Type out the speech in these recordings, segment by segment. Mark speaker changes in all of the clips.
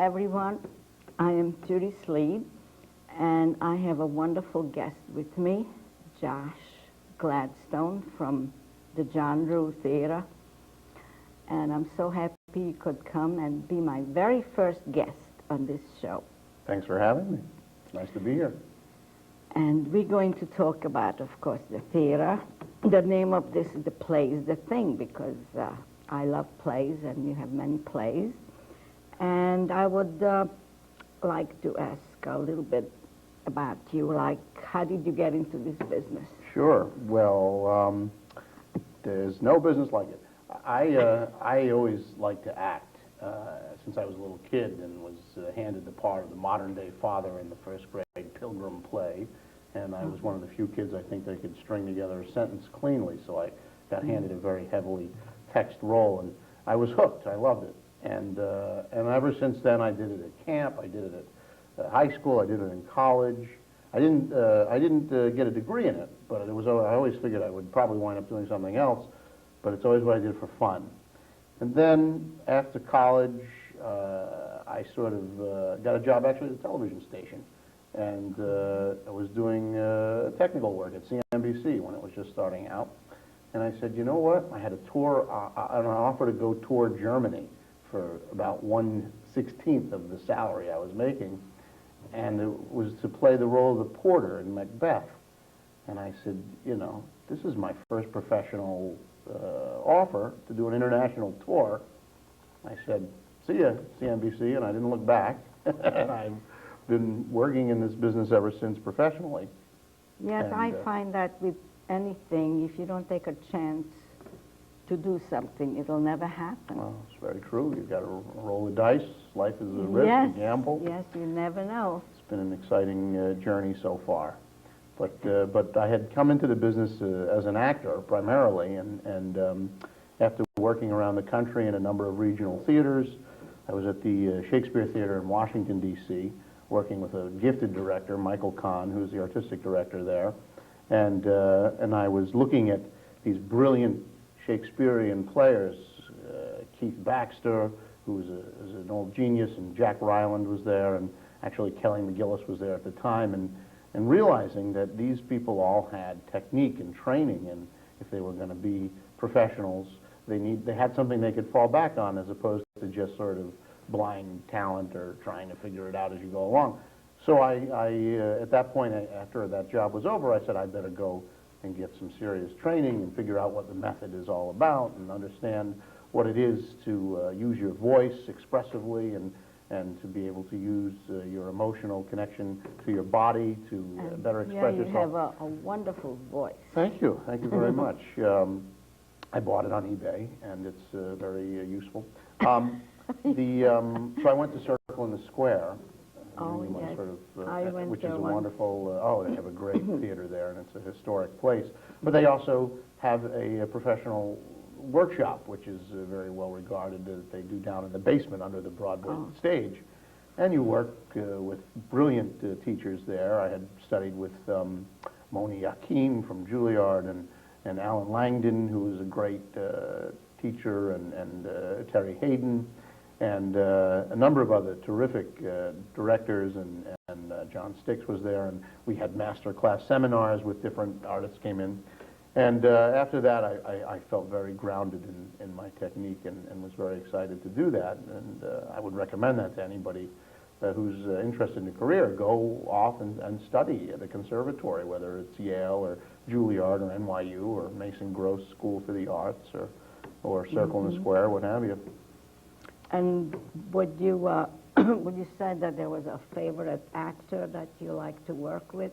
Speaker 1: everyone. I am Judy Sleed, and I have a wonderful guest with me, Josh Gladstone from the John Ruehl Theater. And I'm so happy you could come and be my very first guest on this show.
Speaker 2: Thanks for having me. It's nice to be here.
Speaker 1: And we're going to talk about, of course, the theater. The name of this is The Play is the Thing, because I love plays, and you have many plays. And I would like to ask a little bit about you, like, how did you get into this business?
Speaker 2: Sure. Well, there's no business like it. I always liked to act since I was a little kid, and was handed the part of the modern-day father in the first-grade Pilgrim play. And I was one of the few kids, I think, that could string together a sentence cleanly, so I got handed a very heavily text role, and I was hooked. I loved it. And ever since then, I did it at camp, I did it at high school, I did it in college. I didn't get a degree in it, but I always figured I would probably wind up doing something else, but it's always what I did for fun. And then after college, I sort of got a job actually at a television station, and I was doing technical work at CNBC when it was just starting out. And I said, you know what? I had a tour, an offer to go tour Germany for about 1/16 of the salary I was making, and it was to play the role of the porter in Macbeth. And I said, you know, this is my first professional offer to do an international tour. I said, see ya, CNBC, and I didn't look back. And I've been working in this business ever since professionally.
Speaker 1: Yes,
Speaker 2: and,
Speaker 1: I find that with anything, if you don't take a chance to do something, it'll never happen.
Speaker 2: Well, it's very true. You've got to roll the dice. Life is a risk, a gamble.
Speaker 1: Yes, you never know.
Speaker 2: It's been an exciting journey so far. But I had come into the business as an actor primarily, and after working around the country in a number of regional theaters, I was at the Shakespeare Theater in Washington, D.C., working with a gifted director, Michael Kahn, who's the artistic director there, and I was looking at these brilliant Shakespearean players, Keith Baxter, who was an old genius, and Jack Ryland was there, and actually Kelly McGillis was there at the time, and realizing that these people all had technique and training, and if they were going to be professionals, they had something they could fall back on, as opposed to just sort of blind talent or trying to figure it out as you go along. So I at that point, after that job was over, I said I'd better go and get some serious training and figure out what the method is all about and understand what it is to use your voice expressively and to be able to use your emotional connection to your body to better express yourself.
Speaker 1: Yeah, you have a wonderful voice.
Speaker 2: Thank you. Thank you very much. I bought it on eBay, and it's very useful. So I went to Circle in the Square.
Speaker 1: Oh, yes.
Speaker 2: Sort of,
Speaker 1: I went
Speaker 2: which
Speaker 1: there
Speaker 2: is a
Speaker 1: once.
Speaker 2: wonderful, they have a great theater there, and it's a historic place. But they also have a professional workshop, which is very well regarded, that they do down in the basement under the Broadway stage. And you work with brilliant teachers there. I had studied with Moni Yakin from Juilliard, and Alan Langdon, who was a great teacher, and Terry Hayden, and a number of other terrific directors, and John Stix was there, and we had master class seminars with different artists came in. And after that, I felt very grounded in my technique, and was very excited to do that. And I would recommend that to anybody who's interested in a career. Go off and study at a conservatory, whether it's Yale or Juilliard or NYU or Mason Gross School for the Arts or Circle in the Square, what have you.
Speaker 1: And would you say that there was a favorite actor that you like to work with?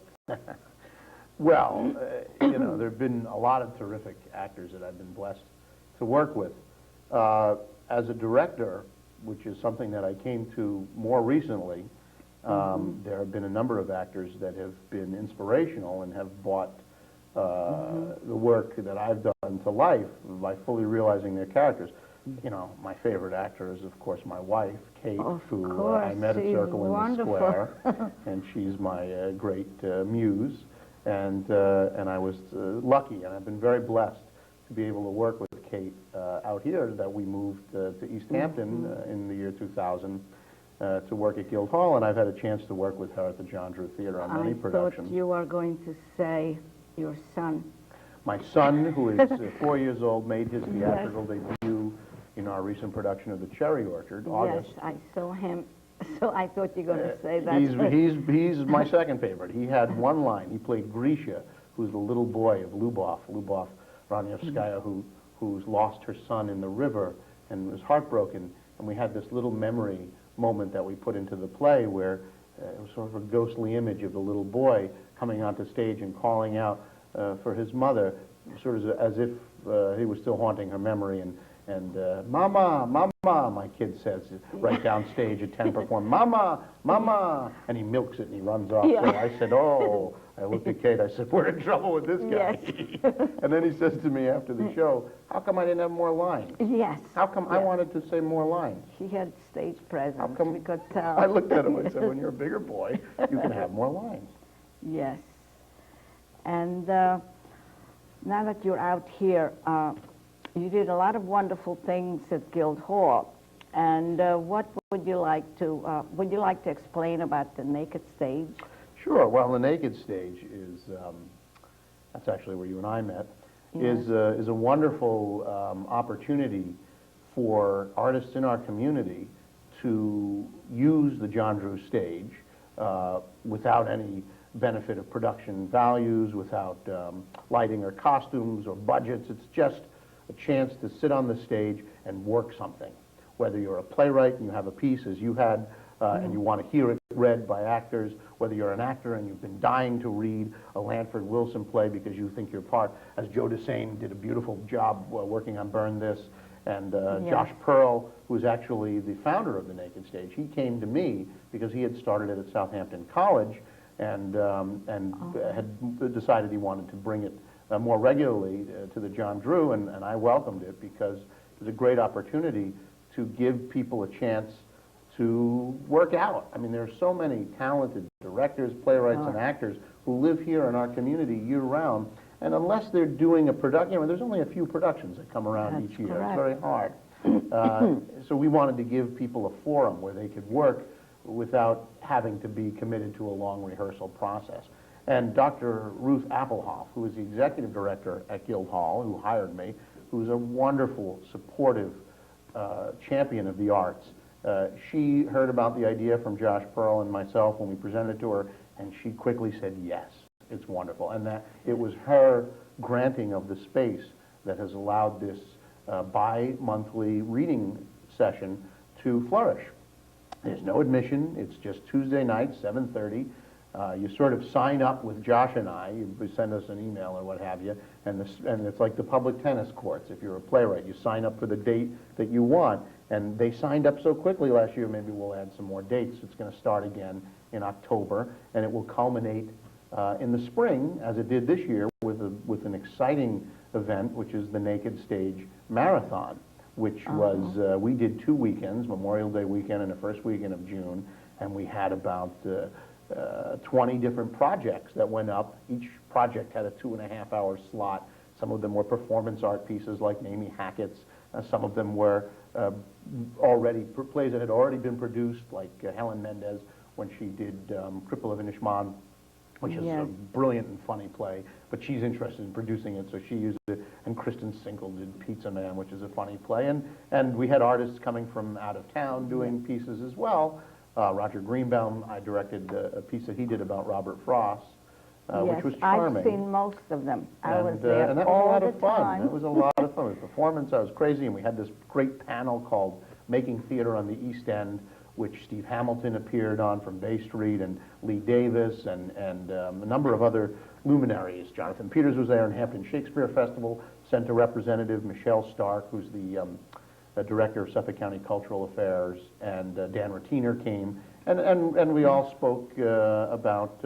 Speaker 2: Well, you know, there have been a lot of terrific actors that I've been blessed to work with. As a director, which is something that I came to more recently, there have been a number of actors that have been inspirational and have brought the work that I've done to life by fully realizing their characters. You know, my favorite actor is, of course, my wife, Kate, who I met at Circle in the Square, and she's my great muse. And I was lucky, and I've been very blessed to be able to work with Kate out here, that we moved to East Hampton in the year 2000. to work at Guildhall, and I've had a chance to work with her at the John Drew Theater on many productions.
Speaker 1: I thought you were going to say your son.
Speaker 2: My son, who is 4 years old, made his theatrical debut in our recent production of The Cherry Orchard, August.
Speaker 1: Yes, I saw him, so I thought you were going to say that.
Speaker 2: He's my second favorite. He had one line. He played Grisha, who's the little boy of Lubov Ranievskaya, who's lost her son in the river and was heartbroken. And we had this little memory moment that we put into the play where it was sort of a ghostly image of the little boy coming onto stage and calling out for his mother, sort of as if he was still haunting her memory. And Mama, Mama, my kid says right downstage at 10 perform, Mama, Mama, and he milks it and he runs off.
Speaker 1: Yeah.
Speaker 2: So I said, oh, I looked at Kate, I said, we're in trouble with this guy.
Speaker 1: Yes.
Speaker 2: And then he says to me after the show, how come I didn't have more lines?
Speaker 1: Yes.
Speaker 2: How come I wanted to say more lines?
Speaker 1: He had stage presence.
Speaker 2: How come?
Speaker 1: We could tell.
Speaker 2: I looked at him and said, when you're a bigger boy, you can have more lines.
Speaker 1: Yes. And now that you're out here, you did a lot of wonderful things at Guildhall. And what would you like to explain about the Naked Stage?
Speaker 2: Sure. Well, the Naked Stage is, that's actually where you and I met, is a wonderful opportunity for artists in our community to use the John Drew stage without any benefit of production values, without lighting or costumes or budgets. It's just a chance to sit on the stage and work something. Whether you're a playwright and you have a piece, as you had, and you want to hear it read by actors, whether you're an actor and you've been dying to read a Lanford Wilson play because you think your part, as Joe Desane did a beautiful job working on Burn This, and Josh Pearl, who's actually the founder of the Naked Stage, he came to me because he had started it at Southampton College and had decided he wanted to bring it more regularly to the John Drew, and I welcomed it because it was a great opportunity to give people a chance to work out. I mean, there are so many talented directors, playwrights, and actors who live here in our community year-round, and unless they're doing a production, there's only a few productions that come around each year.
Speaker 1: Correct.
Speaker 2: It's very hard. So we wanted to give people a forum where they could work without having to be committed to a long rehearsal process. And Dr. Ruth Appelhoff, who is the executive director at Guildhall, who hired me, who's a wonderful, supportive champion of the arts, she heard about the idea from Josh Pearl and myself when we presented it to her, and she quickly said, yes, it's wonderful. And that it was her granting of the space that has allowed this bi-monthly reading session to flourish. There's no admission. It's just Tuesday night, 7:30. You sort of sign up with Josh and I. You send us an email or what have you, and it's like the public tennis courts. If you're a playwright, you sign up for the date that you want, and they signed up so quickly last year, maybe we'll add some more dates. It's going to start again in October, and it will culminate in the spring, as it did this year, with an exciting event, which is the Naked Stage Marathon, which was, we did 2 weekends, Memorial Day weekend and the first weekend of June, and we had about 20 different projects that went up. Each project had a 2.5-hour slot. Some of them were performance art pieces like Mamie Hackett's. Some of them were plays that had already been produced, like Helen Mendez when she did Cripple of Inishmaan, which is a brilliant and funny play, but she's interested in producing it, so she used it. And Kristen Sinkle did Pizza Man, which is a funny play. And we had artists coming from out of town doing pieces as well. Roger Greenbaum, I directed a piece that he did about Robert Frost, which was charming.
Speaker 1: I've seen most of them. I was there
Speaker 2: and that
Speaker 1: all
Speaker 2: was a lot
Speaker 1: the
Speaker 2: of fun.
Speaker 1: time.
Speaker 2: It was a lot of fun. It was performance. I was crazy, and we had this great panel called Making Theater on the East End, which Steve Hamilton appeared on from Bay Street, and Lee Davis, and a number of other luminaries. Jonathan Peters was there, and Hampton Shakespeare Festival sent a representative, Michelle Stark, who's the director of Suffolk County Cultural Affairs, and Dan Ratiner came, and we all spoke about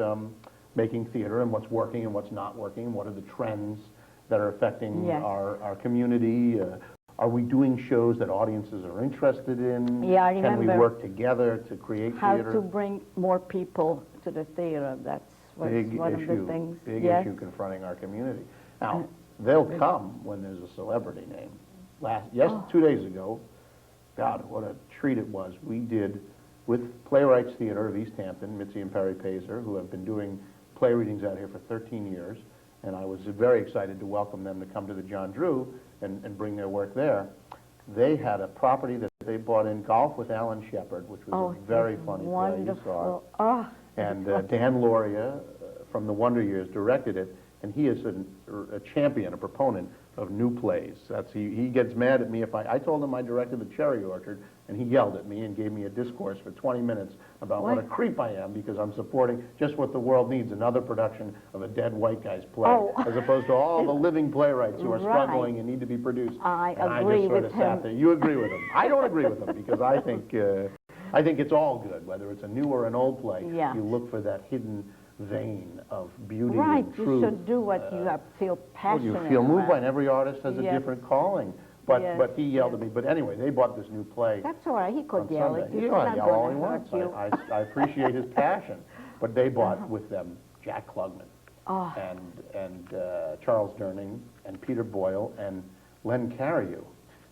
Speaker 2: making theater and what's working and what's not working, and what are the trends that are affecting our community. Are we doing shows that audiences are interested in?
Speaker 1: Yeah, I remember.
Speaker 2: Can we work together to create
Speaker 1: How
Speaker 2: theater?
Speaker 1: to bring more people to the theater. That's one of the things.
Speaker 2: Big issue confronting our community. Now, they'll come when there's a celebrity name. 2 days ago, God, what a treat it was. We with Playwrights Theater of East Hampton, Mitzi and Perry Pazer, who have been doing play readings out here for 13 years. And I was very excited to welcome them to come to the John Drew and bring their work there. They had a property that they bought in, Golf with Alan Shepard, which was a very funny play. You saw it.
Speaker 1: Oh,
Speaker 2: and Dan Loria from the Wonder Years directed it, and he is a champion, a proponent of new plays. He gets mad at me if I told him I directed The Cherry Orchard, and he yelled at me and gave me a discourse for 20 minutes about what a creep I am because I'm supporting just what the world needs, another production of a dead white guy's play, as opposed to all the living playwrights who are struggling and need to be produced.
Speaker 1: I
Speaker 2: and
Speaker 1: agree
Speaker 2: I just sort
Speaker 1: with
Speaker 2: of sat
Speaker 1: him.
Speaker 2: there. You agree with him. I don't agree with him because I think it's all good, whether it's a new or an old play.
Speaker 1: Yeah.
Speaker 2: You look for that hidden vein of beauty
Speaker 1: Right,
Speaker 2: and
Speaker 1: you
Speaker 2: truth.
Speaker 1: should do what you feel passionate
Speaker 2: Well, you feel moved by, and
Speaker 1: about.
Speaker 2: every artist has a different calling. But he yelled at me. But anyway, they bought this new play.
Speaker 1: That's all right, he could
Speaker 2: on
Speaker 1: yell
Speaker 2: Sunday.
Speaker 1: at you.
Speaker 2: He
Speaker 1: It's
Speaker 2: ought to
Speaker 1: not
Speaker 2: yell all
Speaker 1: gonna
Speaker 2: he wants.
Speaker 1: hurt you.
Speaker 2: I appreciate his passion. But they bought with them Jack Klugman
Speaker 1: Oh.
Speaker 2: and Charles Durning and Peter Boyle and Len Cariou.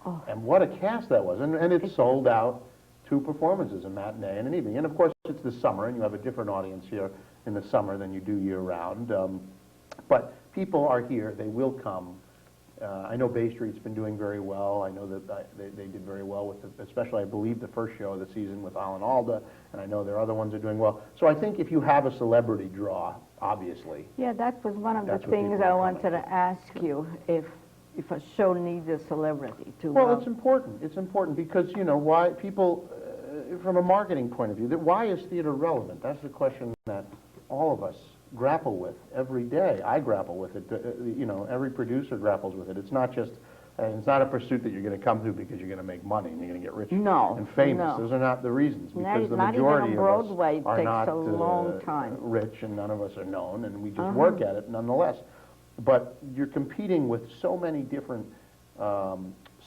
Speaker 1: Oh.
Speaker 2: And what a cast that was. And it sold out 2 performances, a matinee and an evening. And of course, it's the summer, and you have a different audience here in the summer than you do year-round. But people are here. They will come. I know Bay Street's been doing very well. I know that they did very well with, especially I believe, the first show of the season with Alan Alda, and I know their other ones are doing well. So I think if you have a celebrity draw, obviously.
Speaker 1: Yeah, that was one of the
Speaker 2: That's what
Speaker 1: things
Speaker 2: people
Speaker 1: I
Speaker 2: are
Speaker 1: wanted to ask you, if a show needs a celebrity to...
Speaker 2: Well, it's important. It's important because, you know, why people, from a marketing point of view, why is theater relevant? That's the question that all of us grapple with every day. I grapple with it. You know, every producer grapples with it. It's not just, it's not a pursuit that you're going to come to because you're going to make money and you're going to get rich and famous.
Speaker 1: No.
Speaker 2: Those are not the reasons. Because the
Speaker 1: not
Speaker 2: majority
Speaker 1: even on
Speaker 2: of us
Speaker 1: Broadway
Speaker 2: are
Speaker 1: takes
Speaker 2: not
Speaker 1: a long time.
Speaker 2: rich, and none of us are known, and we just work at it nonetheless. But you're competing with so many different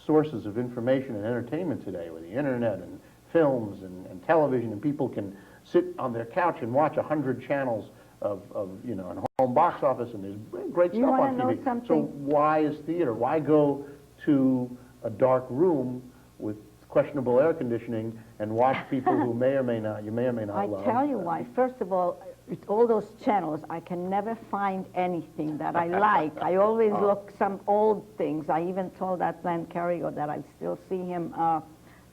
Speaker 2: sources of information and entertainment today, with the internet and films and television, and people can sit on their couch and watch 100 channels of you know, and home box office, and there's great stuff on TV.
Speaker 1: Something?
Speaker 2: So why is theater? Why go to a dark room with questionable air conditioning and watch people who you may or may not love?
Speaker 1: I tell you why. First of all, with all those channels, I can never find anything that I like. I always look some old things. I even told that Len Cariou that I still see him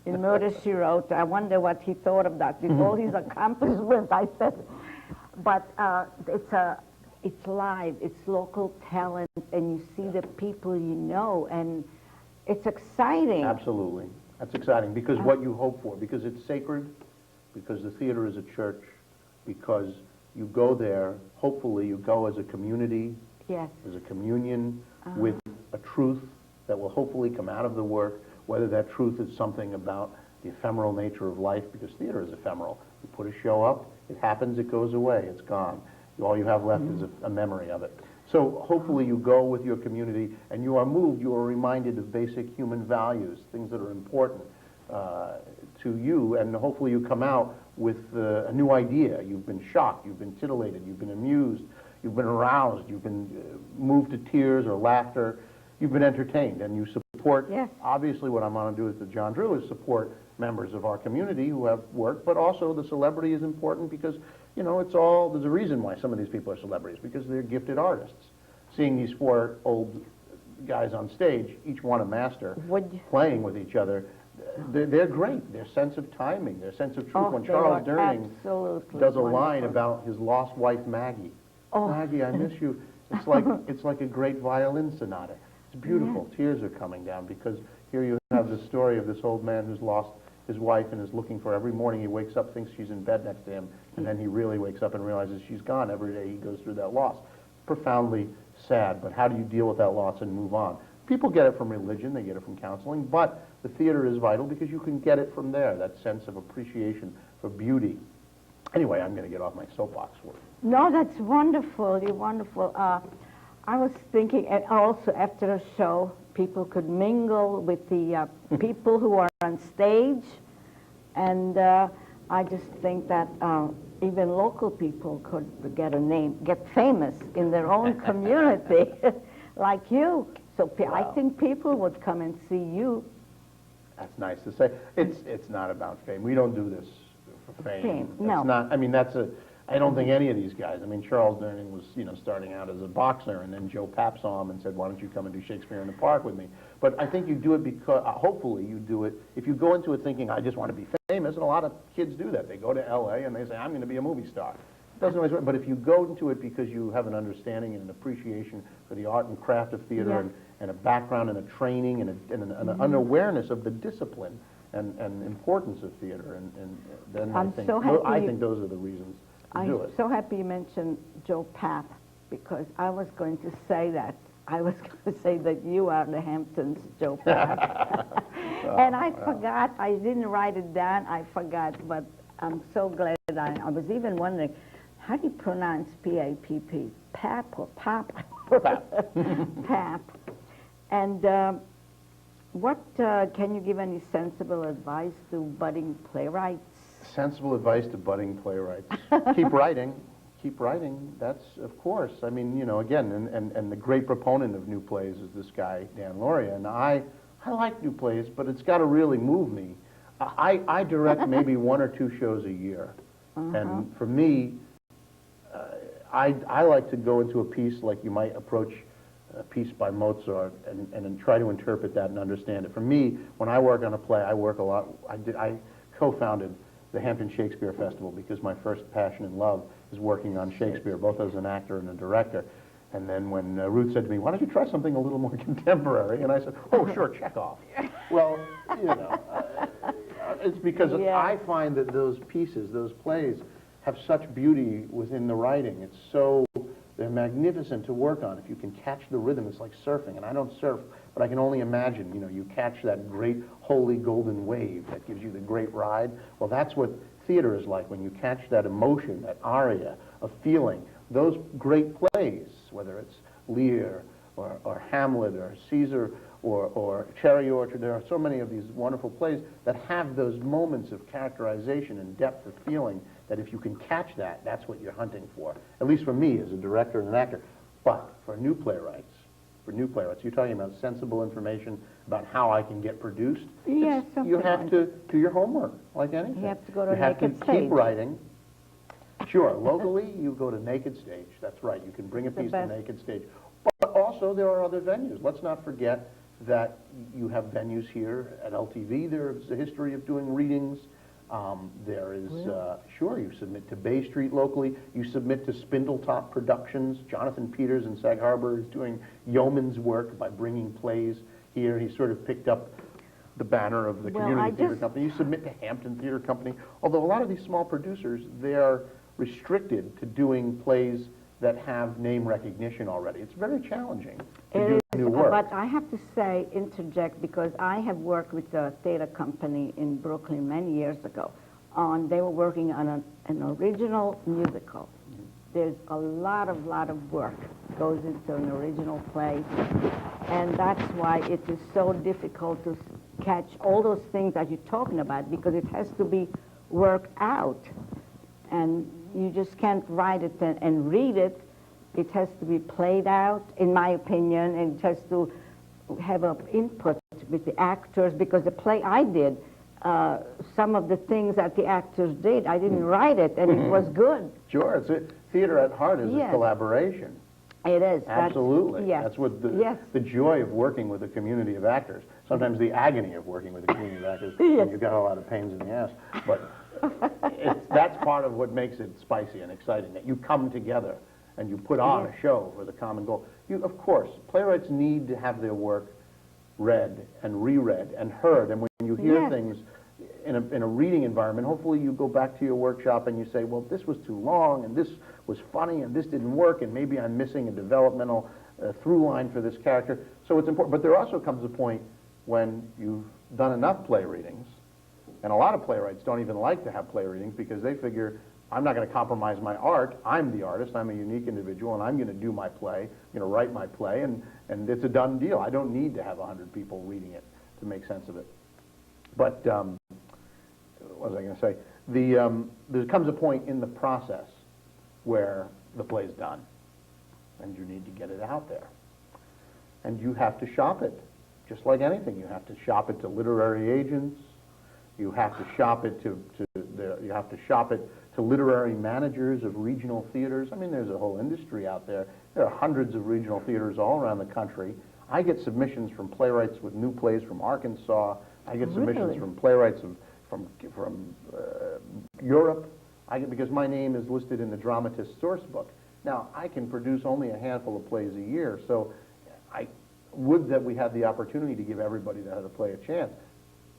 Speaker 1: in Murder, She Wrote. I wonder what he thought of that. With all his accomplishments, I said, but it's live, it's local talent, and you see the people you know, and it's exciting.
Speaker 2: Absolutely. That's exciting, because what you hope for, because it's sacred, because the theater is a church, because you go there, hopefully you go as a community,
Speaker 1: Yes.
Speaker 2: as a communion with a truth that will hopefully come out of the work, whether that truth is something about the ephemeral nature of life, because theater is ephemeral. You put a show up, it happens, it goes away, it's gone. All you have left is a memory of it. So hopefully you go with your community and you are moved, you are reminded of basic human values, things that are important to you, and hopefully you come out with a new idea. You've been shocked, you've been titillated, you've been amused, you've been aroused, you've been moved to tears or laughter, you've been entertained, and you support.
Speaker 1: Yes.
Speaker 2: Obviously what I'm going to do at the John Drew is support members of our community who have work, but also the celebrity is important because, you know, there's a reason why some of these people are celebrities, because they're gifted artists. Seeing these 4 old guys on stage, each one a master, playing with each other, they're great. Their sense of timing, their sense of truth. When Charles Durning does a line about his lost wife, Maggie. Maggie, I miss you. It's like a great violin sonata. It's beautiful. Tears are coming down because here you have the story of this old man who's lost his wife and is looking for, every morning he wakes up, thinks she's in bed next to him, and then he really wakes up and realizes she's gone. Every day he goes through that loss. Profoundly sad, but how do you deal with that loss and move on? People get it from religion, they get it from counseling, but the theater is vital because you can get it from there, that sense of appreciation for beauty. Anyway, I'm going to get off my soapbox.
Speaker 1: No, that's wonderful. You're wonderful. I was thinking, and also after a show, people could mingle with the people who are on stage, and I just think that even local people could get a name, get famous in their own community, like you. So I think people would come and see you.
Speaker 2: That's nice to say. It's not about fame. We don't do this for fame.
Speaker 1: Fame,
Speaker 2: It's
Speaker 1: no.
Speaker 2: not, I mean, I don't think any of these guys, I mean, Charles Durning was, starting out as a boxer, and then Joe Papp saw him and said, why don't you come and do Shakespeare in the Park with me? But I think you do it because, hopefully you do it, if you go into it thinking, I just want to be famous, and a lot of kids do that. They go to L.A. and they say, I'm going to be a movie star. Doesn't always work, but if you go into it because you have an understanding and an appreciation for the art and craft of theater,
Speaker 1: Yeah.
Speaker 2: and a background and a training and an awareness of the discipline and importance of theater, and then
Speaker 1: I'm so happy
Speaker 2: I think those are the reasons to do
Speaker 1: I'm
Speaker 2: it.
Speaker 1: so happy you mentioned Joe Papp, because I was going to say that. I was going to say that you are the Hamptons Joe Papp. And I forgot. I didn't write it down. I forgot, but I'm so glad I was even wondering, how do you pronounce P-A-P-P? Pap or Pop?
Speaker 2: Pap.
Speaker 1: Pap. And what can you give any sensible advice to budding playwrights?
Speaker 2: Sensible advice to budding playwrights. Keep writing. Keep writing. That's, of course. I mean, again, and the great proponent of new plays is this guy, Dan Lauria. And I like new plays, but it's got to really move me. I direct maybe 1 or 2 shows a year. And for me, I like to go into a piece like you might approach a piece by Mozart and then try to interpret that and understand it. For me, when I work on a play, I work a lot. I co-founded the Hampton Shakespeare Festival because my first passion and love is working on Shakespeare, both as an actor and a director. And then when Ruth said to me, why don't you try something a little more contemporary? And I said, oh, sure, Chekhov. Well, it's because I find that those pieces, those plays, have such beauty within the writing. It's so, they're magnificent to work on. If you can catch the rhythm, it's like surfing. And I don't surf, but I can only imagine, you catch that great holy golden wave that gives you the great ride. Well, that's what theater is like, when you catch that emotion, that aria of feeling. Those great plays, whether it's Lear or Hamlet or Caesar or Cherry Orchard, there are so many of these wonderful plays that have those moments of characterization and depth of feeling that if you can catch that, that's what you're hunting for. At least for me as a director and an actor. But for new playwrights, you're talking about sensible information about how I can get produced.
Speaker 1: Yes,
Speaker 2: you have to do your homework, like anything.
Speaker 1: You have to go to
Speaker 2: You have to
Speaker 1: Naked Stage.
Speaker 2: keep writing. Sure, locally you go to Naked Stage. That's right. You can bring a piece to Naked Stage. But also there are other venues. Let's not forget that you have venues here at LTV. There's a history of doing readings. There is, sure, you submit to Bay Street locally. You submit to Spindletop Productions. Jonathan Peters in Sag Harbor is doing yeoman's work by bringing plays here. He sort of picked up the banner of the Community Theater Company. You submit to Hampton Theater Company. Although a lot of these small producers, they're restricted to doing plays that have name recognition already. It's very challenging to do new work.
Speaker 1: But I have to say, interject, because I have worked with a theater company in Brooklyn many years ago. They were working on an original musical. There's a lot of work goes into an original play, and that's why it is so difficult to catch all those things that you're talking about, because it has to be worked out, and you just can't write it and read it. It has to be played out, in my opinion, and it has to have an input with the actors, because the play I did, some of the things that the actors did, I didn't write it, and it was good.
Speaker 2: Sure, theater at heart is a collaboration.
Speaker 1: It is.
Speaker 2: Absolutely. That's what the joy of working with a community of actors. Sometimes the agony of working with a community of actors when you've got a lot of pains in the ass. But that's part of what makes it spicy and exciting, that you come together and you put on a show for the common goal. Of course, playwrights need to have their work read and reread and heard. And when you hear things in a reading environment, hopefully you go back to your workshop and you say, well, this was too long, and this was funny, and this didn't work, and maybe I'm missing a developmental through line for this character. So it's important. But there also comes a point when you've done enough play readings, and a lot of playwrights don't even like to have play readings because they figure, I'm not going to compromise my art. I'm the artist. I'm a unique individual, and I'm going to do my play. I'm going to write my play, and it's a done deal. I don't need to have 100 people reading it to make sense of it. But what was I going to say? There comes a point in the process where the play's done, and you need to get it out there. And you have to shop it, just like anything. You have to shop it to literary agents. You have to shop it to You have to shop it to literary managers of regional theaters. I mean, there's a whole industry out there. There are hundreds of regional theaters all around the country. I get submissions from playwrights with new plays from Arkansas. I get submissions
Speaker 1: Really?
Speaker 2: from playwrights from Europe. Because my name is listed in the dramatist source book. Now, I can produce only a handful of plays a year, so I would that we had the opportunity to give everybody that had a play a chance.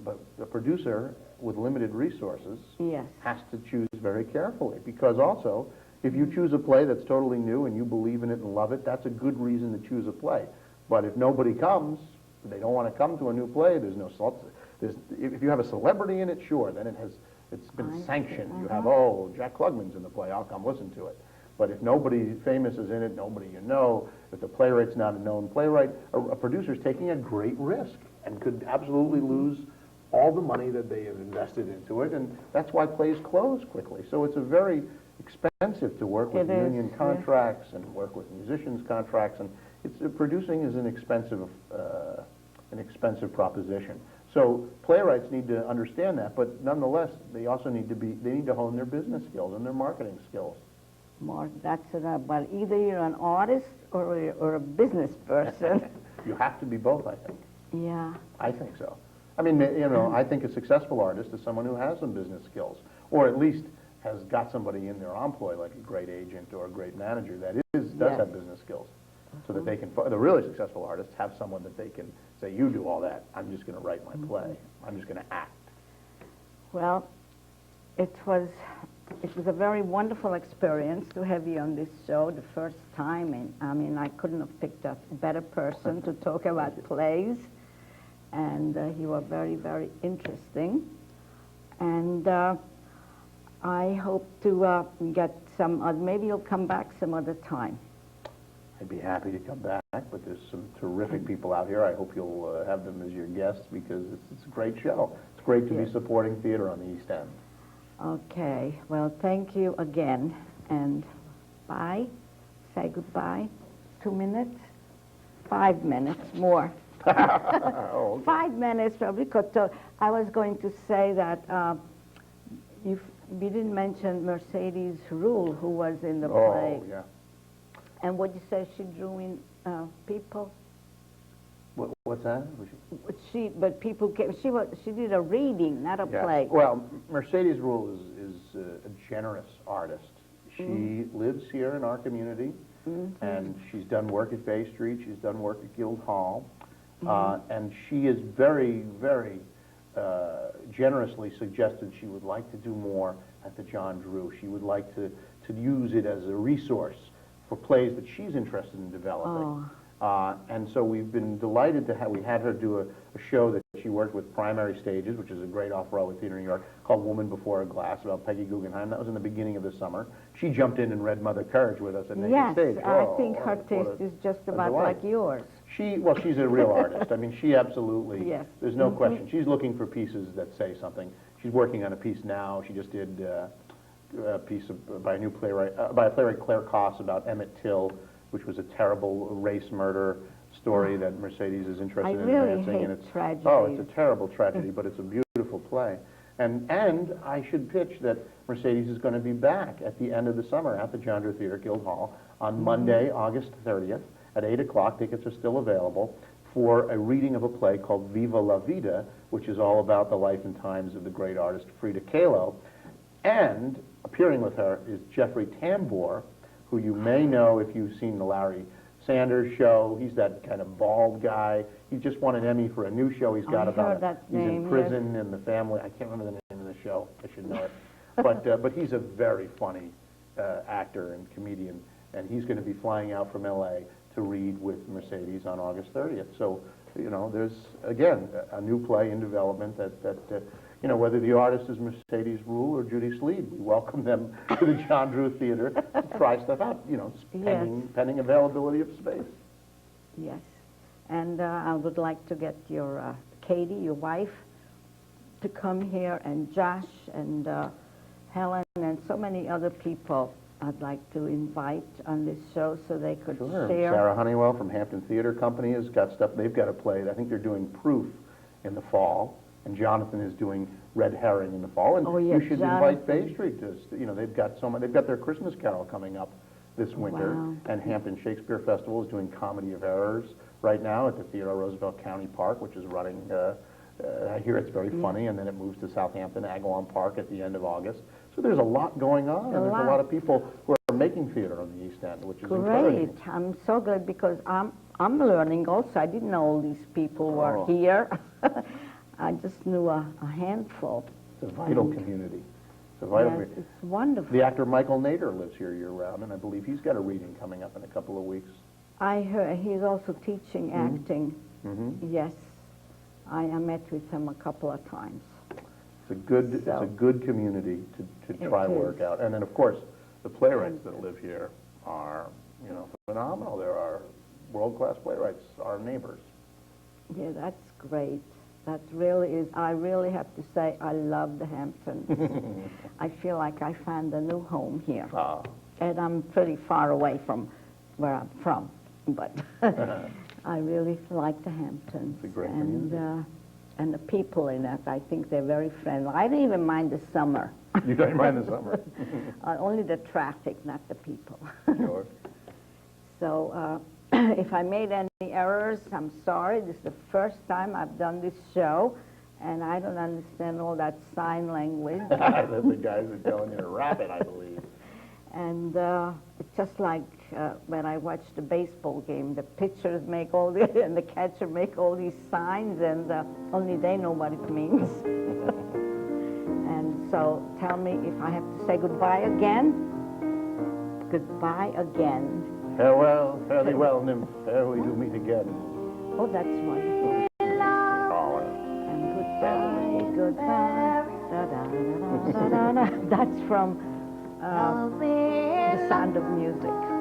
Speaker 2: But the producer with limited resources
Speaker 1: Yes.
Speaker 2: has to choose very carefully, because also, if you choose a play that's totally new and you believe in it and love it, that's a good reason to choose a play. But if nobody comes, they don't want to come to a new play, if you have a celebrity in it, sure, then it's been sanctioned. You have, oh, Jack Klugman's in the play, I'll come listen to it. But if nobody famous is in it, nobody you know, if the playwright's not a known playwright, a producer's taking a great risk and could absolutely lose all the money that they have invested into it, and that's why plays close quickly. So it's a very expensive to work with union contracts and work with musicians' contracts, and producing is an expensive proposition. So playwrights need to understand that, but nonetheless, they also need to hone their business skills and their marketing skills.
Speaker 1: Mark, that's enough. But either you're an artist or a business person.
Speaker 2: You have to be both, I think.
Speaker 1: Yeah.
Speaker 2: I think so. I mean, I think a successful artist is someone who has some business skills, or at least has got somebody in their employ, like a great agent or a great manager that does have business skills, so that they can. The really successful artists have someone that they can say, "You do all that. I'm just going to write my play. I'm just going to act."
Speaker 1: Well, it was a very wonderful experience to have you on this show the first time, and I mean, I couldn't have picked a better person to talk about plays, and you were very, very interesting, and I hope to get maybe you'll come back some other time.
Speaker 2: I'd be happy to come back, but there's some terrific people out here. I hope you'll have them as your guests, because it's a great show. It's great to be supporting theater on the East End.
Speaker 1: Okay, well, thank you again, and bye. Say goodbye. 2 minutes? 5 minutes more.
Speaker 2: Oh, okay.
Speaker 1: 5 minutes, probably. I was going to say that we didn't mention Mercedes Ruehl, who was in the play.
Speaker 2: Oh, yeah.
Speaker 1: And what you say she drew in people?
Speaker 2: What's that?
Speaker 1: But people came. She did a reading, not a play.
Speaker 2: Well, Mercedes Ruehl is a generous artist. She lives here in our community, and she's done work at Bay Street. She's done work at Guildhall, and she is very, very generously suggested she would like to do more at the John Drew. She would like to use it as a resource for plays that she's interested in developing. And so we've been delighted to we had her do a show that she worked with Primary Stages, which is a great off-Broadway theater in New York, called Woman Before a Glass, about Peggy Guggenheim. That was in the beginning of the summer. She jumped in and read Mother Courage with us at Naked Stage.
Speaker 1: Yes, I think her taste is just about like yours.
Speaker 2: She's a real artist. I mean, she absolutely,
Speaker 1: Yes.
Speaker 2: There's no question. She's looking for pieces that say something. She's working on a piece now. She just did a piece by a playwright, Claire Koss, about Emmett Till, which was a terrible race murder story that Mercedes is interested in advancing.
Speaker 1: And it's tragedy.
Speaker 2: Oh, it's a terrible tragedy, but it's a beautiful play. And I should pitch that Mercedes is going to be back at the end of the summer at the John Drew Theater, Guildhall, on Monday, August 30th at 8 o'clock. Tickets are still available for a reading of a play called Viva la Vida, which is all about the life and times of the great artist Frida Kahlo. And appearing with her is Jeffrey Tambor, who you may know if you've seen the Larry Sanders show. He's that kind of bald guy. He just won an Emmy for a new show he's got he's in prison and the family. I can't remember the name of the show. I should know it. But he's a very funny actor and comedian, and he's going to be flying out from L.A. to read with Mercedes on August 30th. So, there's, again, a new play in development that whether the artist is Mercedes Ruehl or Judy Sleed, we welcome them to the John Drew Theater to try stuff out, pending availability of space.
Speaker 1: Yes. And I would like to get your Katie, your wife, to come here, and Josh and Helen and so many other people I'd like to invite on this show so they could share.
Speaker 2: Sarah Honeywell from Hampton Theater Company has got stuff. They've got a play. I think they're doing Proof in the fall. and Jonathan is doing Red Herring in the fall. And
Speaker 1: Oh, yes,
Speaker 2: you should invite
Speaker 1: Jonathan.
Speaker 2: Bay Street to, they've got their Christmas Carol coming up this winter,
Speaker 1: Wow.
Speaker 2: and Hampton Shakespeare Festival is doing Comedy of Errors right now at the Theater Roosevelt County Park, which is running, I hear it's very funny, and then it moves to Southampton Agawam Park at the end of August. So there's a lot going on, and there's a lot of people who are making theater on the East End, which is encouraging.
Speaker 1: Great. I'm so glad because I'm learning also. I didn't know all these people were here. I just knew a handful.
Speaker 2: It's a vital community. It's a vital
Speaker 1: Yes, it's wonderful.
Speaker 2: The actor Michael Nader lives here year-round, and I believe he's got a reading coming up in a couple of weeks.
Speaker 1: I heard he's also teaching acting.
Speaker 2: Mm-hmm.
Speaker 1: Yes, I met with him a couple of times.
Speaker 2: It's a good community to try work out. And then, of course, the playwrights that live here are, phenomenal. There are world-class playwrights, our neighbors.
Speaker 1: Yeah, that's great. That really is. I really have to say I love the Hamptons. I feel like I found a new home here. And I'm pretty far away from where I'm from, but I really like the Hamptons.
Speaker 2: It's a great community.
Speaker 1: And the people in it, I think they're very friendly. I don't even mind the summer.
Speaker 2: You don't mind the summer?
Speaker 1: Only the traffic, not the people.
Speaker 2: Sure.
Speaker 1: So if I made any errors, I'm sorry. This is the first time I've done this show, and I don't understand all that sign language.
Speaker 2: The guys are telling you to rap it, I believe.
Speaker 1: And it's just like when I watch the baseball game, the pitchers make all the, and the catcher make all these signs, and only they know what it means. And so tell me if I have to say goodbye again. Goodbye again.
Speaker 2: Farewell, fare thee well, nymph, ere we do meet again.
Speaker 1: Oh, that's wonderful.
Speaker 2: Oh,
Speaker 1: And goodbye, da da da da da da. That's from The Sound of Music.